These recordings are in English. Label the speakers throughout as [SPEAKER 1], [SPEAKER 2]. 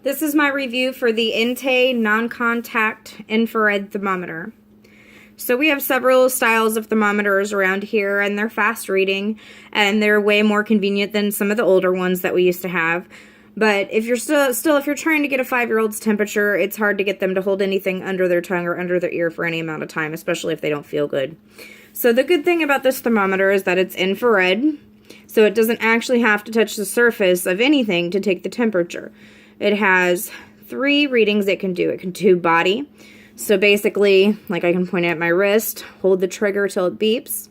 [SPEAKER 1] This is my review for the Intey non-contact infrared thermometer. So we have several styles of thermometers around here, and they're fast reading, and they're way more convenient than some of the older ones that we used to have. But if you're if you're trying to get a 5-year-old's temperature, it's hard to get them to hold anything under their tongue or under their ear for any amount of time, especially if they don't feel good. So the good thing about this thermometer is that it's infrared, so it doesn't actually have to touch the surface of anything to take the temperature. It has 3 readings it can do. It can do body. So basically, like I can point at my wrist, hold the trigger till it beeps,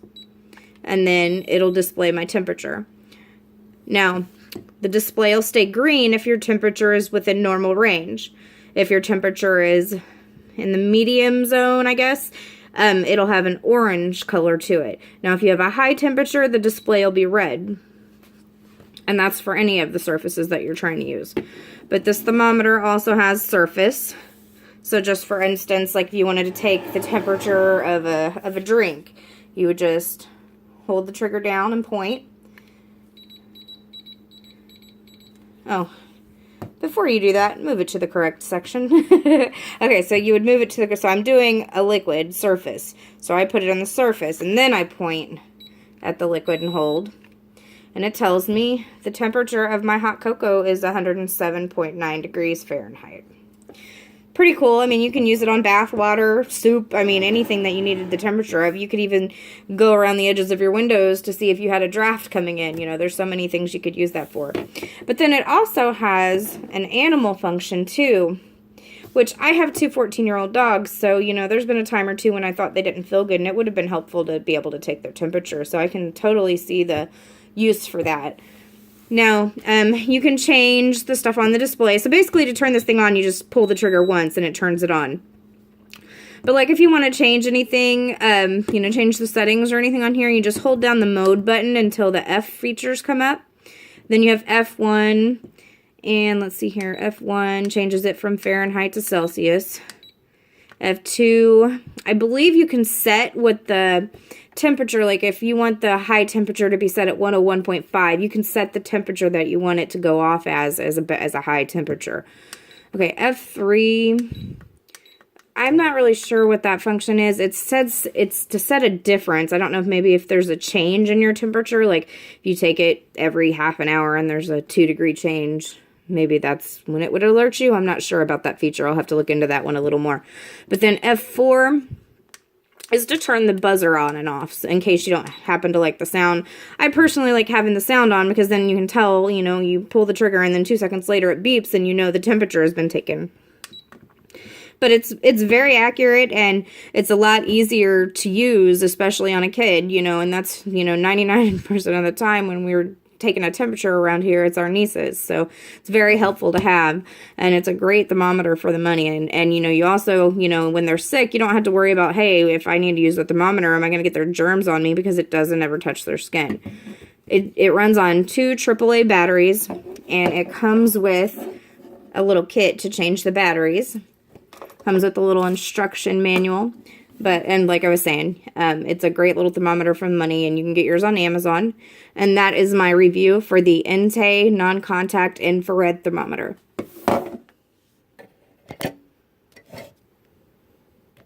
[SPEAKER 1] and then it'll display my temperature. Now, the display will stay green if your temperature is within normal range. If your temperature is in the medium zone, I guess, it'll have an orange color to it. Now, if you have a high temperature, the display will be red. And that's for any of the surfaces that you're trying to use. But this thermometer also has surface. So just for instance, like if you wanted to take the temperature of a drink, you would just hold the trigger down and point. Oh, before you do that, move it to the correct section. Okay, so you would move it to the, so I'm doing a liquid surface. So I put it on the surface, and then I point at the liquid and hold. And it tells me the temperature of my hot cocoa is 107.9 degrees Fahrenheit. Pretty cool. I mean, you can use it on bath water, soup, I mean, anything that you needed the temperature of. You could even go around the edges of your windows to see if you had a draft coming in. You know, there's so many things you could use that for. But then it also has an animal function, too, which I have 2 14-year-old dogs, so, you know, there's been a time or two when I thought they didn't feel good, and it would have been helpful to be able to take their temperature. So I can totally see the use for that. Now, you can change the stuff on the display. So basically, to turn this thing on, you just pull the trigger once and it turns it on. But like if you want to change anything, you know, change the settings or anything on here, you just hold down the mode button until the F features come up. Then you have F1, and let's see here, F1 changes it from Fahrenheit to Celsius. F2, I believe you can set what the temperature, like if you want the high temperature to be set at 101.5, you can set the temperature that you want it to go off as a high temperature. Okay, F3, I'm not really sure what that function is. It says it's to set a difference. I don't know if maybe if there's a change in your temperature, like if you take it every half an hour and there's a 2-degree change, maybe that's when it would alert you. I'm not sure about that feature. I'll have to look into that one a little more. But then F4 is to turn the buzzer on and off, in case you don't happen to like the sound. I personally like having the sound on because then you can tell, you know, you pull the trigger and then 2 seconds later it beeps and you know the temperature has been taken. But it's very accurate, and it's a lot easier to use, especially on a kid, you know, and that's, you know, 99% of the time when we're taking a temperature around here, it's our nieces. So it's very helpful to have, and it's a great thermometer for the money. And you know, you also, you know, when they're sick, you don't have to worry about, hey, if I need to use the thermometer, am I going to get their germs on me, because it doesn't ever touch their skin. It runs on 2 AAA batteries, and it comes with a little kit to change the batteries. Comes with a little instruction manual. And like I was saying, it's a great little thermometer for money, and you can get yours on Amazon. And that is my review for the Intey non-contact infrared thermometer.